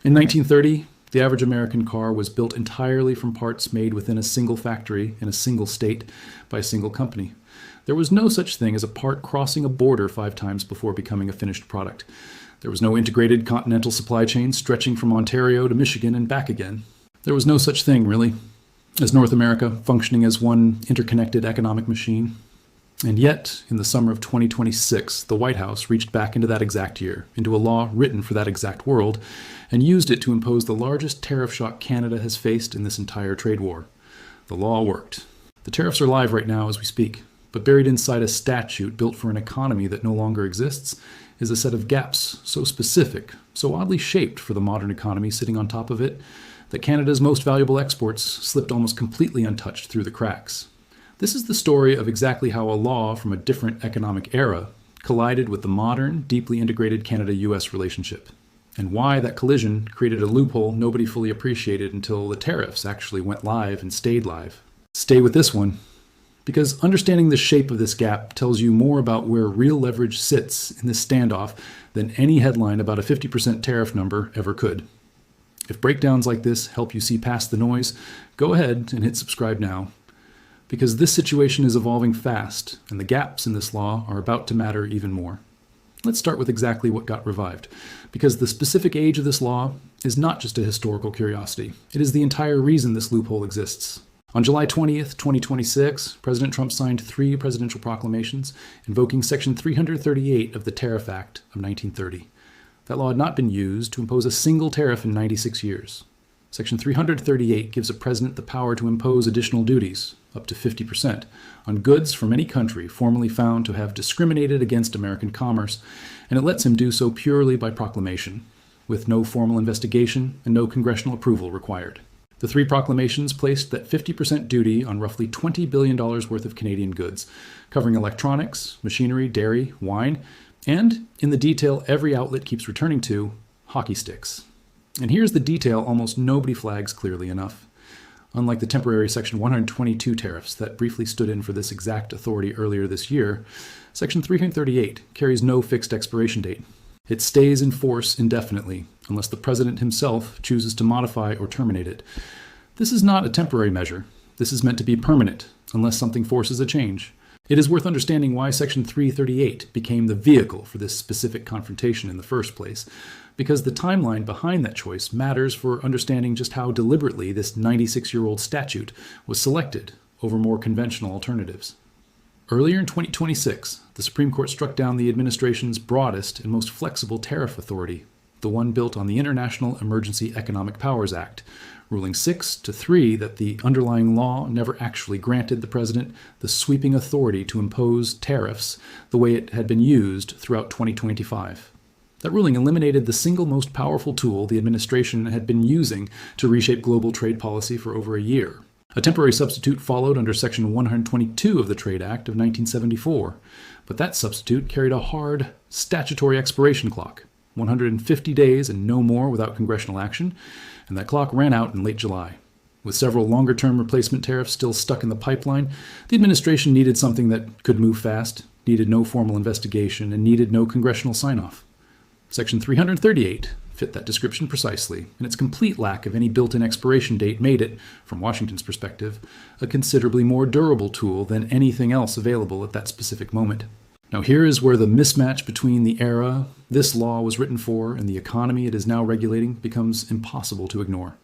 In 1930, the average American car was built entirely from parts made within a single factory in a single state by a single company. There was no such thing as a part crossing a border 5 times before becoming a finished product. There was no integrated continental supply chain stretching from Ontario to Michigan and back again. There was no such thing, really, as North America functioning as one interconnected economic machine. And yet, in the summer of 2026, the White House reached back into that exact year, into a law written for that exact world, and used it to impose the largest tariff shock Canada has faced in this entire trade war. The law worked. The tariffs are live right now as we speak, but buried inside a statute built for an economy that no longer exists is a set of gaps so specific, so oddly shaped for the modern economy sitting on top of it, that Canada's most valuable exports slipped almost completely untouched through the cracks. This is the story of exactly how a law from a different economic era collided with the modern, deeply integrated Canada-U.S. relationship, and why that collision created a loophole nobody fully appreciated until the tariffs actually went live and stayed live. Stay with this one, because understanding the shape of this gap tells you more about where real leverage sits in this standoff than any headline about a 50% tariff number ever could. If breakdowns like this help you see past the noise, go ahead and hit subscribe now, because this situation is evolving fast, and the gaps in this law are about to matter even more. Let's start with exactly what got revived, because the specific age of this law is not just a historical curiosity. It is the entire reason this loophole exists. On July 20th, 2026, President Trump signed 3 presidential proclamations invoking Section 338 of the Tariff Act of 1930. That law had not been used to impose a single tariff in 96 years. Section 338 gives a president the power to impose additional duties, up to 50%, on goods from any country formerly found to have discriminated against American commerce, and it lets him do so purely by proclamation, with no formal investigation and no congressional approval required. The 3 proclamations placed that 50% duty on roughly $20 billion worth of Canadian goods, covering electronics, machinery, dairy, wine, and, in the detail every outlet keeps returning to, hockey sticks. And here's the detail almost nobody flags clearly enough. Unlike the temporary Section 122 tariffs that briefly stood in for this exact authority earlier this year, Section 338 carries no fixed expiration date. It stays in force indefinitely, unless the president himself chooses to modify or terminate it. This is not a temporary measure. This is meant to be permanent, unless something forces a change. It is worth understanding why Section 338 became the vehicle for this specific confrontation in the first place, because the timeline behind that choice matters for understanding just how deliberately this 96-year-old statute was selected over more conventional alternatives. Earlier in 2026, the Supreme Court struck down the administration's broadest and most flexible tariff authority, the one built on the International Emergency Economic Powers Act, ruling 6-3 that the underlying law never actually granted the president the sweeping authority to impose tariffs the way it had been used throughout 2025. That ruling eliminated the single most powerful tool the administration had been using to reshape global trade policy for over a year. A temporary substitute followed under Section 122 of the Trade Act of 1974, but that substitute carried a hard statutory expiration clock, 150 days and no more without congressional action, and that clock ran out in late July. With several longer-term replacement tariffs still stuck in the pipeline, the administration needed something that could move fast, needed no formal investigation, and needed no congressional sign-off. Section 338 fit that description precisely, and its complete lack of any built-in expiration date made it, from Washington's perspective, a considerably more durable tool than anything else available at that specific moment. Now here is where the mismatch between the era this law was written for and the economy it is now regulating becomes impossible to ignore.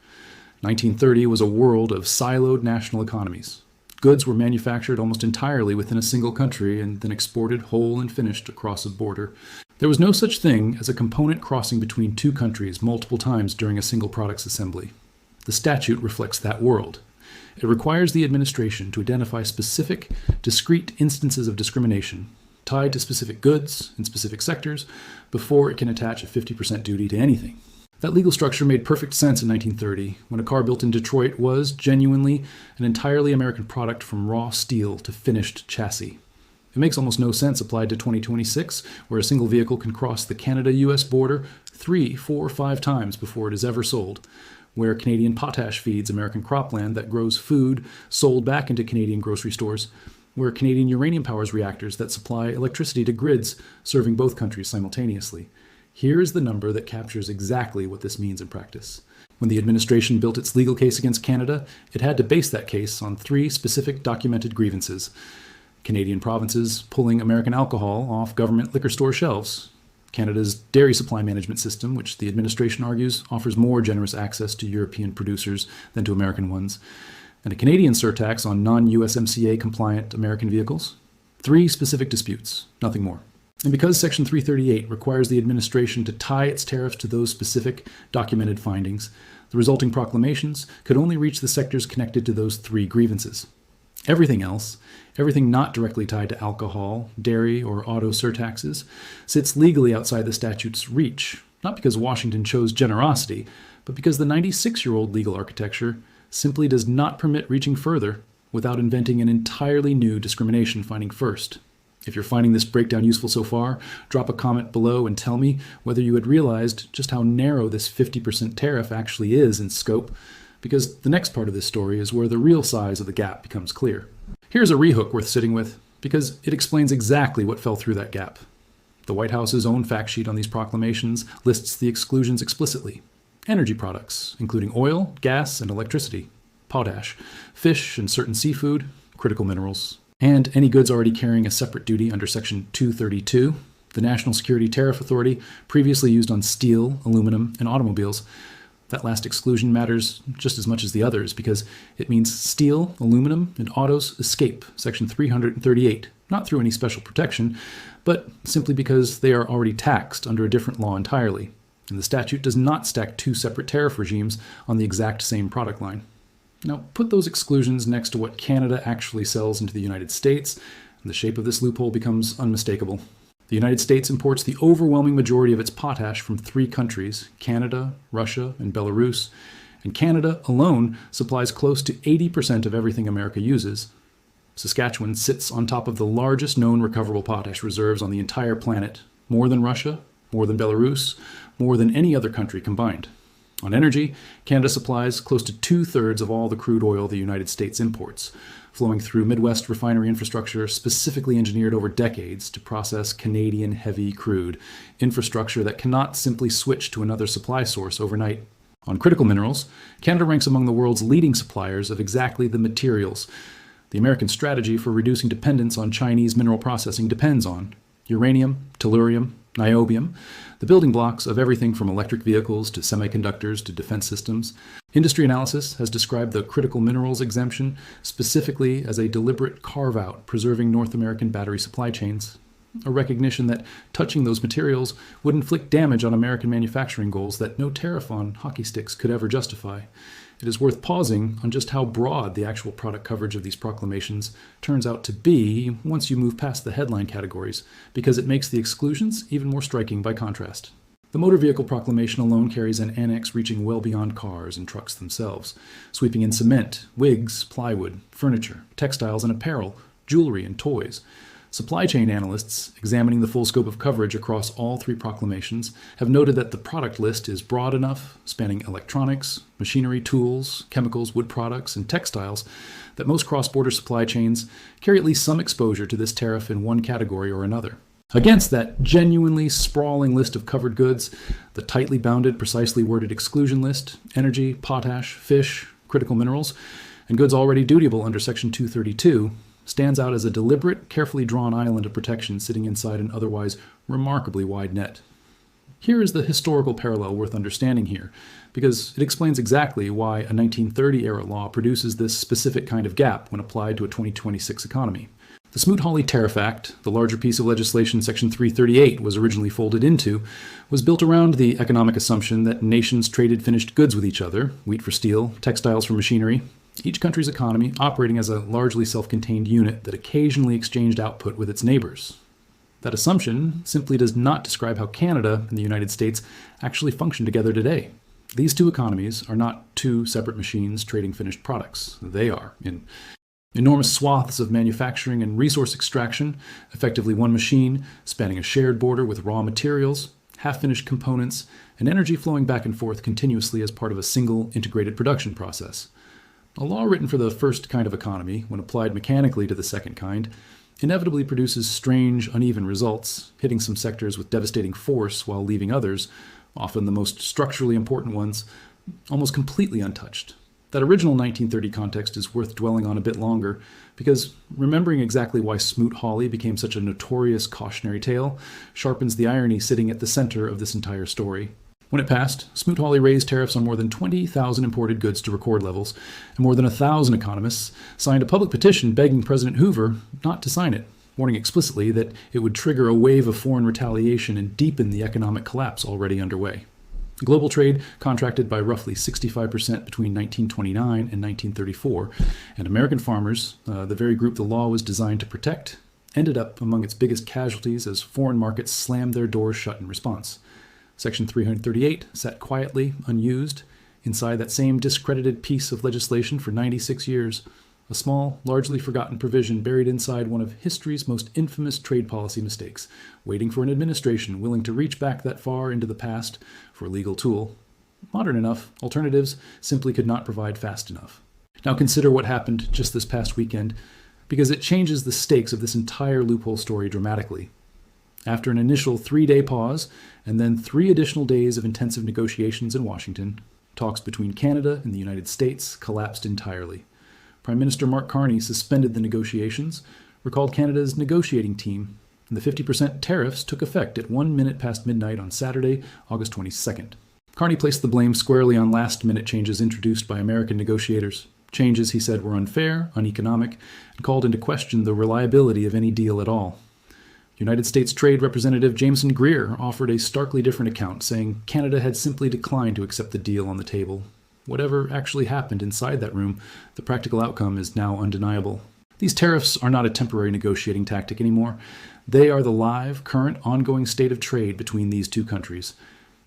1930 was a world of siloed national economies. Goods were manufactured almost entirely within a single country and then exported whole and finished across a border. There was no such thing as a component crossing between 2 countries multiple times during a single product's assembly. The statute reflects that world. It requires the administration to identify specific, discrete instances of discrimination tied to specific goods in specific sectors before it can attach a 50% duty to anything. That legal structure made perfect sense in 1930, when a car built in Detroit was genuinely an entirely American product from raw steel to finished chassis. It makes almost no sense applied to 2026, where a single vehicle can cross the Canada-U.S. border 3, 4, 5 times before it is ever sold, where Canadian potash feeds American cropland that grows food sold back into Canadian grocery stores, where Canadian uranium powers reactors that supply electricity to grids serving both countries simultaneously. Here is the number that captures exactly what this means in practice. When the administration built its legal case against Canada, it had to base that case on 3 specific documented grievances. Canadian provinces pulling American alcohol off government liquor store shelves, Canada's dairy supply management system, which the administration argues offers more generous access to European producers than to American ones, and a Canadian surtax on non-USMCA compliant American vehicles. 3 specific disputes, nothing more. And because Section 338 requires the administration to tie its tariffs to those specific documented findings, the resulting proclamations could only reach the sectors connected to those 3 grievances. Everything else, everything not directly tied to alcohol, dairy, or auto surtaxes, sits legally outside the statute's reach, not because Washington chose generosity, but because the 96-year-old legal architecture simply does not permit reaching further without inventing an entirely new discrimination finding first. If you're finding this breakdown useful so far, drop a comment below and tell me whether you had realized just how narrow this 50% tariff actually is in scope, because the next part of this story is where the real size of the gap becomes clear. Here's a rehook worth sitting with, because it explains exactly what fell through that gap. The White House's own fact sheet on these proclamations lists the exclusions explicitly. Energy products, including oil, gas, and electricity, potash, fish and certain seafood, critical minerals, and any goods already carrying a separate duty under Section 232, the National Security Tariff Authority, previously used on steel, aluminum, and automobiles. That last exclusion matters just as much as the others because it means steel, aluminum, and autos escape Section 338, not through any special protection, but simply because they are already taxed under a different law entirely, and the statute does not stack 2 separate tariff regimes on the exact same product line. Now, put those exclusions next to what Canada actually sells into the United States, and the shape of this loophole becomes unmistakable. The United States imports the overwhelming majority of its potash from 3 countries, Canada, Russia, and Belarus, and Canada alone supplies close to 80% of everything America uses. Saskatchewan sits on top of the largest known recoverable potash reserves on the entire planet, more than Russia, more than Belarus, more than any other country combined. On energy, Canada supplies close to 2/3 of all the crude oil the United States imports, flowing through Midwest refinery infrastructure specifically engineered over decades to process Canadian heavy crude, infrastructure that cannot simply switch to another supply source overnight. On critical minerals, Canada ranks among the world's leading suppliers of exactly the materials the American strategy for reducing dependence on Chinese mineral processing depends on: uranium, tellurium, niobium, the building blocks of everything from electric vehicles to semiconductors to defense systems. Industry analysis has described the critical minerals exemption specifically as a deliberate carve-out preserving North American battery supply chains, a recognition that touching those materials would inflict damage on American manufacturing goals that no tariff on hockey sticks could ever justify. It is worth pausing on just how broad the actual product coverage of these proclamations turns out to be once you move past the headline categories, because it makes the exclusions even more striking by contrast. The motor vehicle proclamation alone carries an annex reaching well beyond cars and trucks themselves, sweeping in cement, wigs, plywood, furniture, textiles and apparel, jewelry and toys. Supply chain analysts, examining the full scope of coverage across all 3 proclamations, have noted that the product list is broad enough, spanning electronics, machinery, tools, chemicals, wood products, and textiles, that most cross-border supply chains carry at least some exposure to this tariff in one category or another. Against that genuinely sprawling list of covered goods, the tightly bounded, precisely worded exclusion list, energy, potash, fish, critical minerals, and goods already dutiable under Section 232, stands out as a deliberate, carefully drawn island of protection sitting inside an otherwise remarkably wide net. Here is the historical parallel worth understanding here, because it explains exactly why a 1930-era law produces this specific kind of gap when applied to a 2026 economy. The Smoot-Hawley Tariff Act, the larger piece of legislation Section 338 was originally folded into, was built around the economic assumption that nations traded finished goods with each other, wheat for steel, textiles for machinery, each country's economy operating as a largely self-contained unit that occasionally exchanged output with its neighbors. That assumption simply does not describe how Canada and the United States actually function together today. These 2 economies are not 2 separate machines trading finished products. They are, in enormous swaths of manufacturing and resource extraction, effectively one machine spanning a shared border with raw materials, half-finished components, and energy flowing back and forth continuously as part of a single integrated production process. A law written for the first kind of economy, when applied mechanically to the second kind, inevitably produces strange, uneven results, hitting some sectors with devastating force while leaving others, often the most structurally important ones, almost completely untouched. That original 1930 context is worth dwelling on a bit longer, because remembering exactly why Smoot-Hawley became such a notorious cautionary tale sharpens the irony sitting at the center of this entire story. When it passed, Smoot-Hawley raised tariffs on more than 20,000 imported goods to record levels, and more than 1,000 economists signed a public petition begging President Hoover not to sign it, warning explicitly that it would trigger a wave of foreign retaliation and deepen the economic collapse already underway. Global trade contracted by roughly 65% between 1929 and 1934, and American farmers, the very group the law was designed to protect, ended up among its biggest casualties as foreign markets slammed their doors shut in response. Section 338 sat quietly, unused, inside that same discredited piece of legislation for 96 years, a small, largely forgotten provision buried inside one of history's most infamous trade policy mistakes, waiting for an administration willing to reach back that far into the past for a legal tool. Modern enough, alternatives simply could not provide fast enough. Now consider what happened just this past weekend, because it changes the stakes of this entire loophole story dramatically. After an initial 3-day pause, and then 3 additional days of intensive negotiations in Washington, talks between Canada and the United States collapsed entirely. Prime Minister Mark Carney suspended the negotiations, recalled Canada's negotiating team, and the 50% tariffs took effect at 1 minute past midnight on Saturday, August 22nd. Carney placed the blame squarely on last-minute changes introduced by American negotiators. Changes, he said, were unfair, uneconomic, and called into question the reliability of any deal at all. United States Trade Representative Jameson Greer offered a starkly different account, saying Canada had simply declined to accept the deal on the table. Whatever actually happened inside that room, the practical outcome is now undeniable. These tariffs are not a temporary negotiating tactic anymore. They are the live, current, ongoing state of trade between these two countries.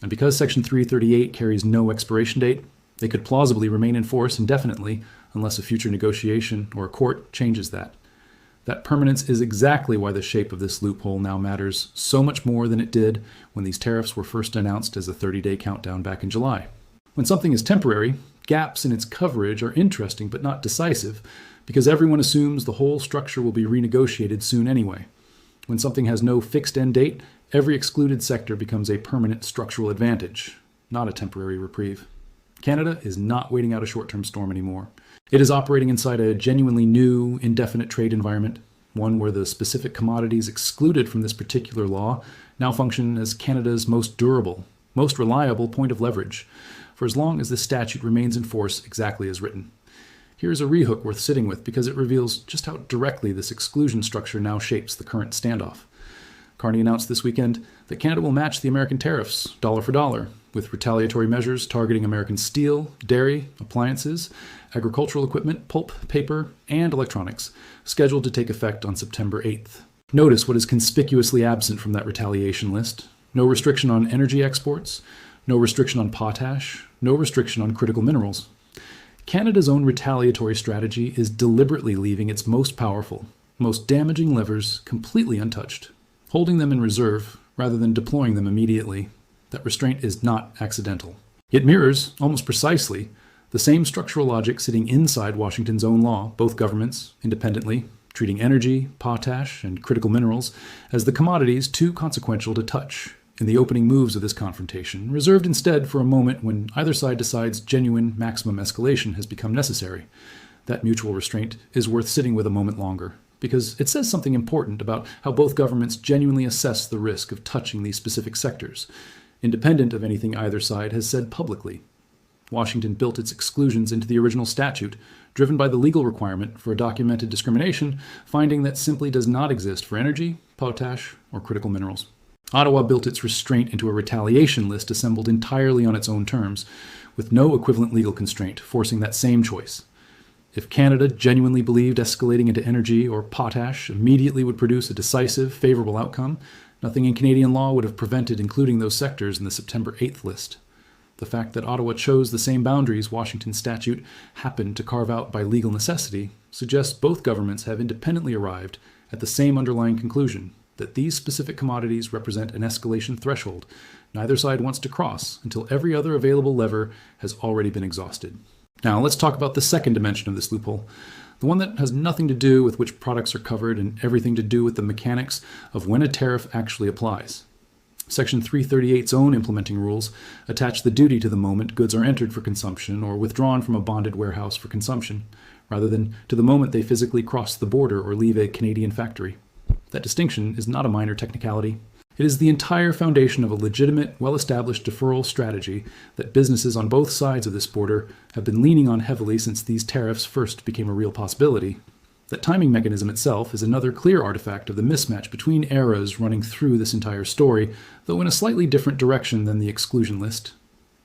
And because Section 338 carries no expiration date, they could plausibly remain in force indefinitely unless a future negotiation or a court changes that. That permanence is exactly why the shape of this loophole now matters so much more than it did when these tariffs were first announced as a 30-day countdown back in July. When something is temporary, gaps in its coverage are interesting but not decisive, because everyone assumes the whole structure will be renegotiated soon anyway. When something has no fixed end date, every excluded sector becomes a permanent structural advantage, not a temporary reprieve. Canada is not waiting out a short-term storm anymore. It is operating inside a genuinely new, indefinite trade environment, one where the specific commodities excluded from this particular law now function as Canada's most durable, most reliable point of leverage, for as long as this statute remains in force exactly as written. Here's a rehook worth sitting with because it reveals just how directly this exclusion structure now shapes the current standoff. Carney announced this weekend that Canada will match the American tariffs, dollar for dollar, with retaliatory measures targeting American steel, dairy, appliances, agricultural equipment, pulp, paper, and electronics, scheduled to take effect on September 8th. Notice what is conspicuously absent from that retaliation list. No restriction on energy exports, no restriction on potash, no restriction on critical minerals. Canada's own retaliatory strategy is deliberately leaving its most powerful, most damaging levers completely untouched, holding them in reserve rather than deploying them immediately. That restraint is not accidental. It mirrors, almost precisely, the same structural logic sitting inside Washington's own law, both governments, independently, treating energy, potash, and critical minerals as the commodities too consequential to touch in the opening moves of this confrontation, reserved instead for a moment when either side decides genuine maximum escalation has become necessary. That mutual restraint is worth sitting with a moment longer, because it says something important about how both governments genuinely assess the risk of touching these specific sectors, independent of anything either side has said publicly. Washington built its exclusions into the original statute, driven by the legal requirement for a documented discrimination, finding that simply does not exist for energy, potash, or critical minerals. Ottawa built its restraint into a retaliation list assembled entirely on its own terms, with no equivalent legal constraint forcing that same choice. If Canada genuinely believed escalating into energy or potash immediately would produce a decisive, favorable outcome, nothing in Canadian law would have prevented including those sectors in the September 8th list. The fact that Ottawa chose the same boundaries Washington statute happened to carve out by legal necessity suggests both governments have independently arrived at the same underlying conclusion, that these specific commodities represent an escalation threshold neither side wants to cross until every other available lever has already been exhausted. Now let's talk about the second dimension of this loophole, The one that has nothing to do with which products are covered and everything to do with the mechanics of when a tariff actually applies. Section 338's own implementing rules attach the duty to the moment goods are entered for consumption or withdrawn from a bonded warehouse for consumption, rather than to the moment they physically cross the border or leave a Canadian factory. That distinction is not a minor technicality. It is the entire foundation of a legitimate, well-established deferral strategy that businesses on both sides of this border have been leaning on heavily since these tariffs first became a real possibility. That timing mechanism itself is another clear artifact of the mismatch between eras running through this entire story, though in a slightly different direction than the exclusion list.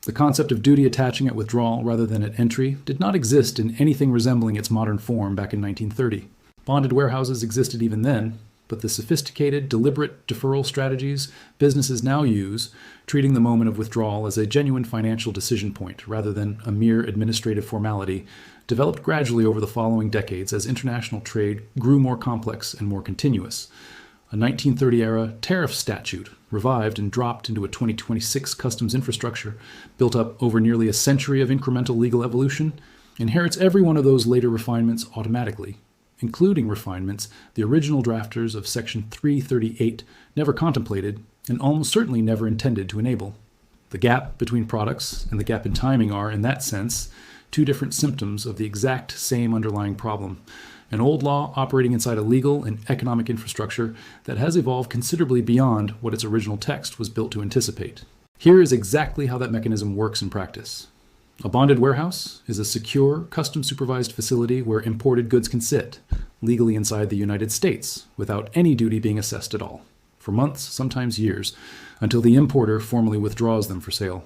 The concept of duty attaching at withdrawal rather than at entry did not exist in anything resembling its modern form back in 1930. Bonded warehouses existed even then, but the sophisticated, deliberate deferral strategies businesses now use, treating the moment of withdrawal as a genuine financial decision point rather than a mere administrative formality, developed gradually over the following decades as international trade grew more complex and more continuous. A 1930-era tariff statute, revived and dropped into a 2026 customs infrastructure, built up over nearly a century of incremental legal evolution, inherits every one of those later refinements automatically, including refinements the original drafters of Section 338 never contemplated and almost certainly never intended to enable. The gap between products and the gap in timing are, in that sense, two different symptoms of the exact same underlying problem, an old law operating inside a legal and economic infrastructure that has evolved considerably beyond what its original text was built to anticipate. Here is exactly how that mechanism works in practice. A bonded warehouse is a secure, custom-supervised facility where imported goods can sit, legally inside the United States, without any duty being assessed at all, for months, sometimes years, until the importer formally withdraws them for sale.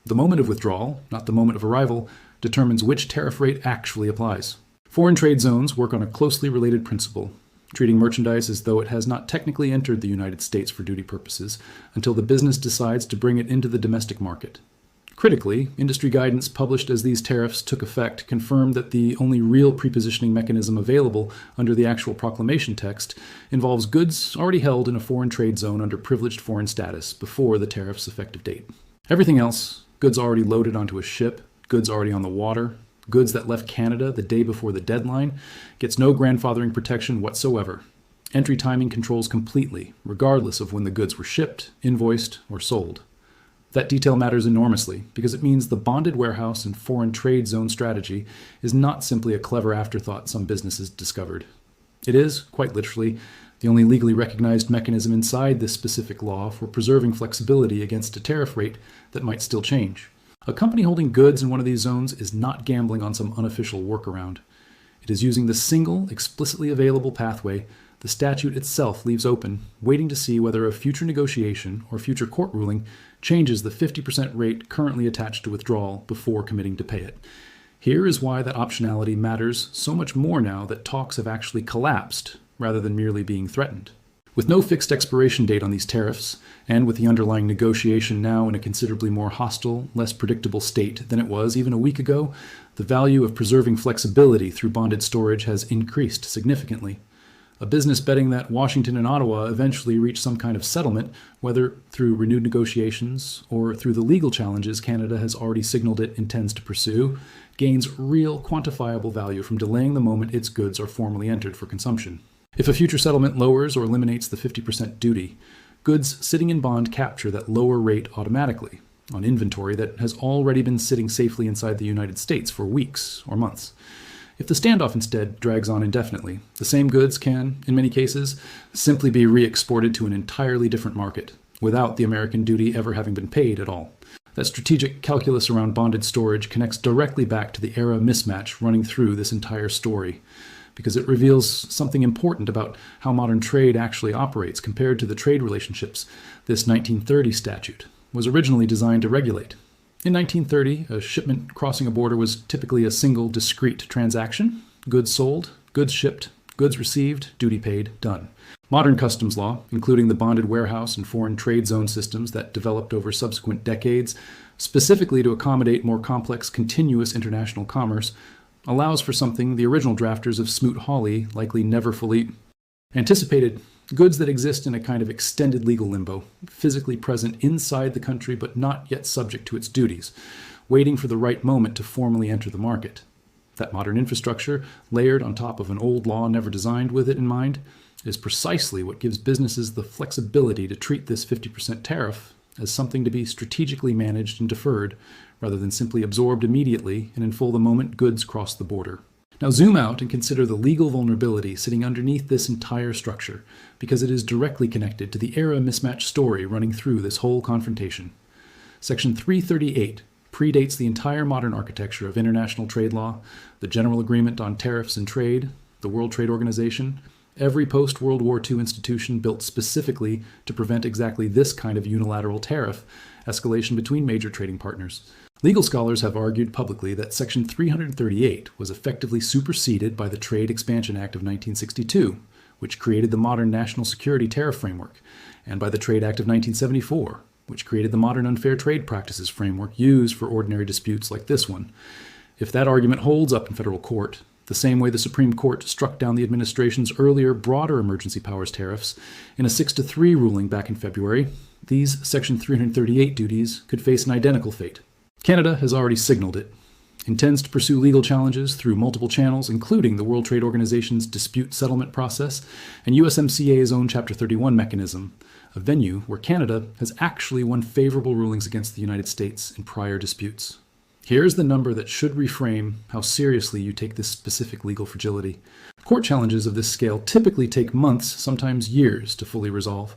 The moment of withdrawal, not the moment of arrival, determines which tariff rate actually applies. Foreign trade zones work on a closely related principle, treating merchandise as though it has not technically entered the United States for duty purposes until the business decides to bring it into the domestic market. Critically, industry guidance published as these tariffs took effect confirmed that the only real prepositioning mechanism available under the actual proclamation text involves goods already held in a foreign trade zone under privileged foreign status before the tariff's effective date. Everything else, goods already loaded onto a ship, goods already on the water, goods that left Canada the day before the deadline, gets no grandfathering protection whatsoever. Entry timing controls completely, regardless of when the goods were shipped, invoiced, or sold. That detail matters enormously because it means the bonded warehouse and foreign trade zone strategy is not simply a clever afterthought some businesses discovered. It is, quite literally, the only legally recognized mechanism inside this specific law for preserving flexibility against a tariff rate that might still change. A company holding goods in one of these zones is not gambling on some unofficial workaround. It is using the single, explicitly available pathway the statute itself leaves open, waiting to see whether a future negotiation or future court ruling changes the 50% rate currently attached to withdrawal before committing to pay it. Here is why that optionality matters so much more now that talks have actually collapsed rather than merely being threatened. With no fixed expiration date on these tariffs, and with the underlying negotiation now in a considerably more hostile, less predictable state than it was even a week ago, the value of preserving flexibility through bonded storage has increased significantly. A business betting that Washington and Ottawa eventually reach some kind of settlement, whether through renewed negotiations or through the legal challenges Canada has already signaled it intends to pursue, gains real quantifiable value from delaying the moment its goods are formally entered for consumption. If a future settlement lowers or eliminates the 50% duty, goods sitting in bond capture that lower rate automatically on inventory that has already been sitting safely inside the United States for weeks or months. If the standoff instead drags on indefinitely, the same goods can, in many cases, simply be re-exported to an entirely different market, without the American duty ever having been paid at all. That strategic calculus around bonded storage connects directly back to the era mismatch running through this entire story, because it reveals something important about how modern trade actually operates compared to the trade relationships this 1930 statute was originally designed to regulate. In 1930, a shipment crossing a border was typically a single discrete transaction: goods sold, goods shipped, goods received, duty paid, done. Modern customs law, including the bonded warehouse and foreign trade zone systems that developed over subsequent decades, specifically to accommodate more complex continuous international commerce, allows for something the original drafters of Smoot-Hawley likely never fully anticipated: goods that exist in a kind of extended legal limbo, physically present inside the country but not yet subject to its duties, waiting for the right moment to formally enter the market. That modern infrastructure, layered on top of an old law never designed with it in mind, is precisely what gives businesses the flexibility to treat this 50% tariff as something to be strategically managed and deferred, rather than simply absorbed immediately and in full the moment goods cross the border. Now zoom out and consider the legal vulnerability sitting underneath this entire structure, because it is directly connected to the era mismatch story running through this whole confrontation. Section 338 predates the entire modern architecture of international trade law, the General Agreement on Tariffs and Trade, the World Trade Organization, every post-World War II institution built specifically to prevent exactly this kind of unilateral tariff escalation between major trading partners. Legal scholars have argued publicly that Section 338 was effectively superseded by the Trade Expansion Act of 1962, which created the modern national security tariff framework, and by the Trade Act of 1974, which created the modern unfair trade practices framework used for ordinary disputes like this one. If that argument holds up in federal court, the same way the Supreme Court struck down the administration's earlier, broader emergency powers tariffs in a 6-3 ruling back in February, these Section 338 duties could face an identical fate. Canada has already signaled it, intends to pursue legal challenges through multiple channels, including the World Trade Organization's dispute settlement process and USMCA's own Chapter 31 mechanism, a venue where Canada has actually won favorable rulings against the United States in prior disputes. Here's the number that should reframe how seriously you take this specific legal fragility. Court challenges of this scale typically take months, sometimes years, to fully resolve.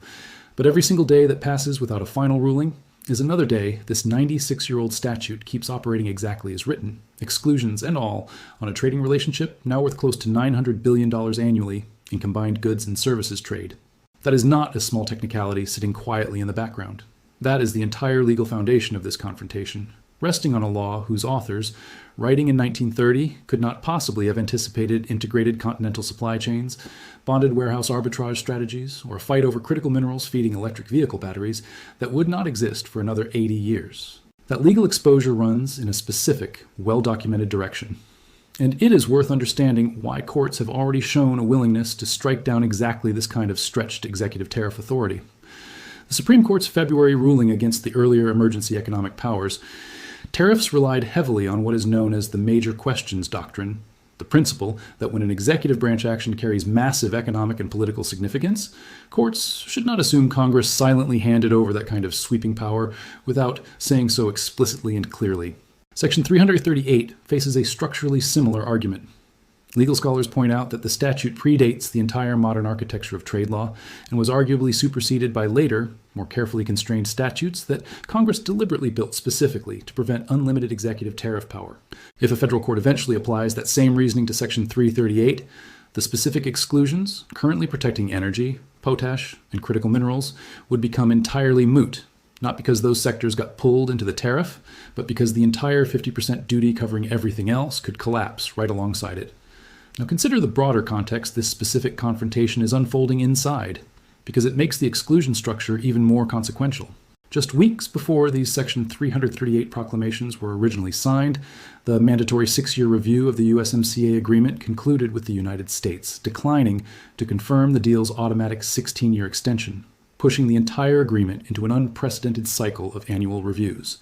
But every single day that passes without a final ruling is another day this 96-year-old statute keeps operating exactly as written, exclusions and all, on a trading relationship now worth close to $900 billion annually in combined goods and services trade. That is not a small technicality sitting quietly in the background. That is the entire legal foundation of this confrontation, resting on a law whose authors, writing in 1930, could not possibly have anticipated integrated continental supply chains, bonded warehouse arbitrage strategies, or a fight over critical minerals feeding electric vehicle batteries that would not exist for another 80 years. That legal exposure runs in a specific, well-documented direction. And it is worth understanding why courts have already shown a willingness to strike down exactly this kind of stretched executive tariff authority. The Supreme Court's February ruling against the earlier emergency economic powers, tariffs relied heavily on what is known as the major questions doctrine, the principle that when an executive branch action carries massive economic and political significance, courts should not assume Congress silently handed over that kind of sweeping power without saying so explicitly and clearly. Section 338 faces a structurally similar argument. Legal scholars point out that the statute predates the entire modern architecture of trade law and was arguably superseded by later, more carefully constrained statutes that Congress deliberately built specifically to prevent unlimited executive tariff power. If a federal court eventually applies that same reasoning to Section 338, the specific exclusions, currently protecting energy, potash, and critical minerals, would become entirely moot, not because those sectors got pulled into the tariff, but because the entire 50% duty covering everything else could collapse right alongside it. Now consider the broader context this specific confrontation is unfolding inside, because it makes the exclusion structure even more consequential. Just weeks before these Section 338 proclamations were originally signed, the mandatory 6-year review of the USMCA agreement concluded with the United States, declining to confirm the deal's automatic 16-year extension, pushing the entire agreement into an unprecedented cycle of annual reviews.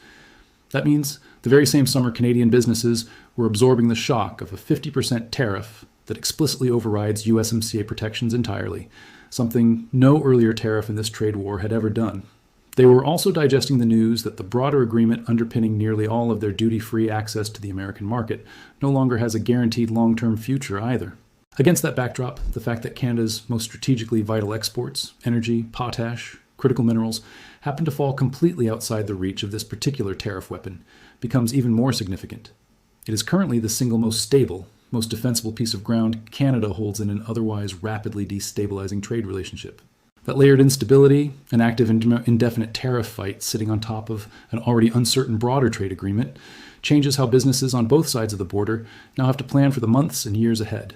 That means the very same summer Canadian businesses were absorbing the shock of a 50% tariff that explicitly overrides USMCA protections entirely, something no earlier tariff in this trade war had ever done. They were also digesting the news that the broader agreement underpinning nearly all of their duty-free access to the American market no longer has a guaranteed long-term future either. Against that backdrop, the fact that Canada's most strategically vital exports, energy, potash, critical minerals, happen to fall completely outside the reach of this particular tariff weapon becomes even more significant. It is currently the single most stable, most defensible piece of ground Canada holds in an otherwise rapidly destabilizing trade relationship. That layered instability, an active indefinite tariff fight sitting on top of an already uncertain broader trade agreement, changes how businesses on both sides of the border now have to plan for the months and years ahead.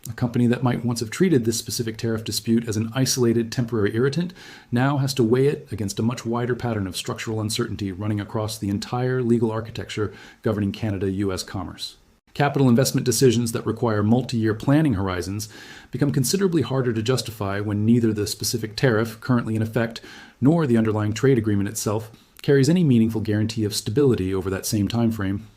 A company that might once have treated this specific tariff dispute as an isolated temporary irritant now has to weigh it against a much wider pattern of structural uncertainty running across the entire legal architecture governing Canada-U.S. commerce. Capital investment decisions that require multi-year planning horizons become considerably harder to justify when neither the specific tariff currently in effect nor the underlying trade agreement itself carries any meaningful guarantee of stability over that same time frame.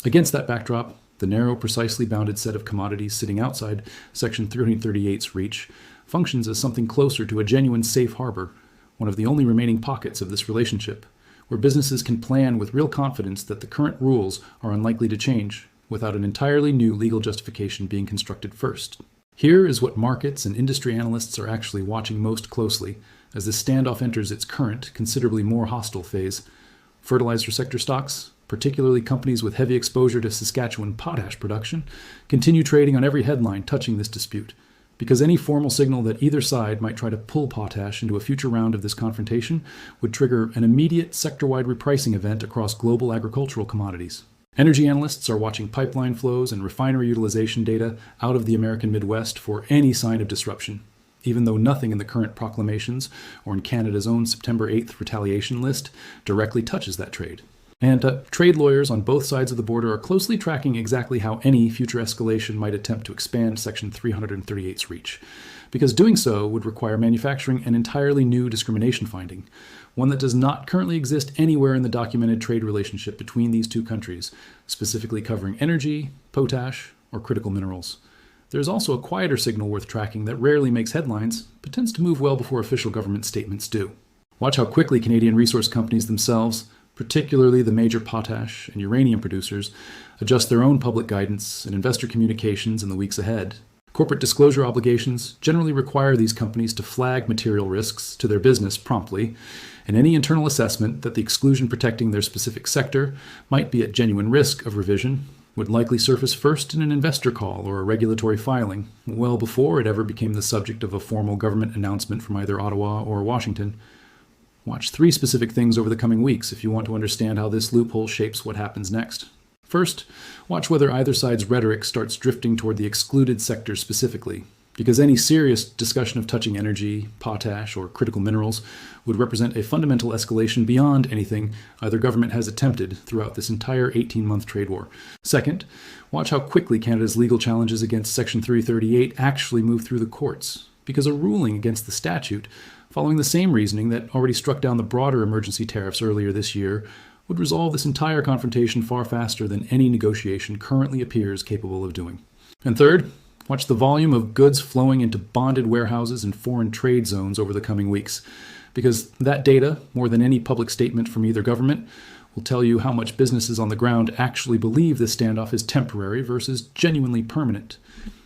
Against that backdrop, the narrow, precisely bounded set of commodities sitting outside Section 338's reach, functions as something closer to a genuine safe harbor, one of the only remaining pockets of this relationship, where businesses can plan with real confidence that the current rules are unlikely to change, without an entirely new legal justification being constructed first. Here is what markets and industry analysts are actually watching most closely as this standoff enters its current, considerably more hostile phase. Fertilizer sector stocks, particularly companies with heavy exposure to Saskatchewan potash production, continue trading on every headline touching this dispute, because any formal signal that either side might try to pull potash into a future round of this confrontation would trigger an immediate sector-wide repricing event across global agricultural commodities. Energy analysts are watching pipeline flows and refinery utilization data out of the American Midwest for any sign of disruption, even though nothing in the current proclamations or in Canada's own September 8th retaliation list directly touches that trade. And trade lawyers on both sides of the border are closely tracking exactly how any future escalation might attempt to expand Section 338's reach, because doing so would require manufacturing an entirely new discrimination finding, one that does not currently exist anywhere in the documented trade relationship between these two countries, specifically covering energy, potash, or critical minerals. There is also a quieter signal worth tracking that rarely makes headlines, but tends to move well before official government statements do. Watch how quickly Canadian resource companies themselves, particularly the major potash and uranium producers, adjust their own public guidance and investor communications in the weeks ahead. Corporate disclosure obligations generally require these companies to flag material risks to their business promptly, and any internal assessment that the exclusion protecting their specific sector might be at genuine risk of revision would likely surface first in an investor call or a regulatory filing, well before it ever became the subject of a formal government announcement from either Ottawa or Washington. Watch 3 specific things over the coming weeks if you want to understand how this loophole shapes what happens next. First, watch whether either side's rhetoric starts drifting toward the excluded sector specifically, because any serious discussion of touching energy, potash, or critical minerals would represent a fundamental escalation beyond anything either government has attempted throughout this entire 18-month trade war. Second, watch how quickly Canada's legal challenges against Section 338 actually move through the courts, because a ruling against the statute, following the same reasoning that already struck down the broader emergency tariffs earlier this year, would resolve this entire confrontation far faster than any negotiation currently appears capable of doing. And third, watch the volume of goods flowing into bonded warehouses and foreign trade zones over the coming weeks, because that data, more than any public statement from either government, will tell you how much businesses on the ground actually believe this standoff is temporary versus genuinely permanent.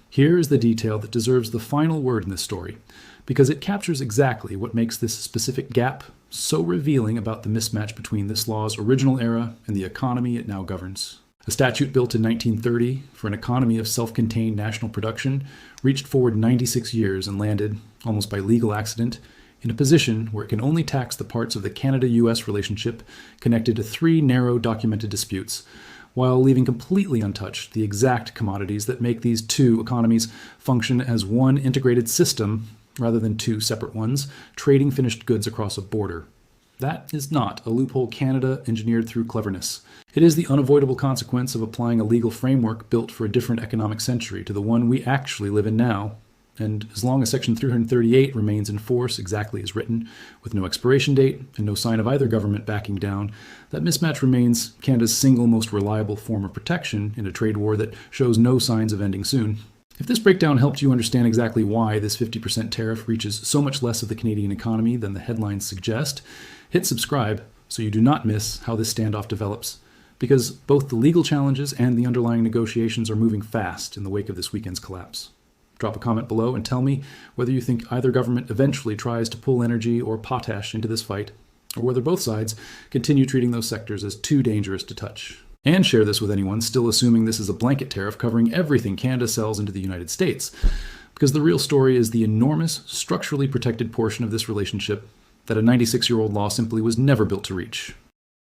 Here is the detail that deserves the final word in this story, because it captures exactly what makes this specific gap so revealing about the mismatch between this law's original era and the economy it now governs. A statute built in 1930 for an economy of self-contained national production reached forward 96 years and landed, almost by legal accident, in a position where it can only tax the parts of the Canada-U.S. relationship connected to 3 narrow documented disputes, while leaving completely untouched the exact commodities that make these 2 economies function as one integrated system rather than 2 separate ones, trading finished goods across a border. That is not a loophole Canada engineered through cleverness. It is the unavoidable consequence of applying a legal framework built for a different economic century to the one we actually live in now. And as long as Section 338 remains in force exactly as written, with no expiration date and no sign of either government backing down, that mismatch remains Canada's single most reliable form of protection in a trade war that shows no signs of ending soon. If this breakdown helped you understand exactly why this 50% tariff reaches so much less of the Canadian economy than the headlines suggest, hit subscribe so you do not miss how this standoff develops, because both the legal challenges and the underlying negotiations are moving fast in the wake of this weekend's collapse. Drop a comment below and tell me whether you think either government eventually tries to pull energy or potash into this fight, or whether both sides continue treating those sectors as too dangerous to touch. And share this with anyone still assuming this is a blanket tariff covering everything Canada sells into the United States, because the real story is the enormous, structurally protected portion of this relationship that a 96-year-old law simply was never built to reach.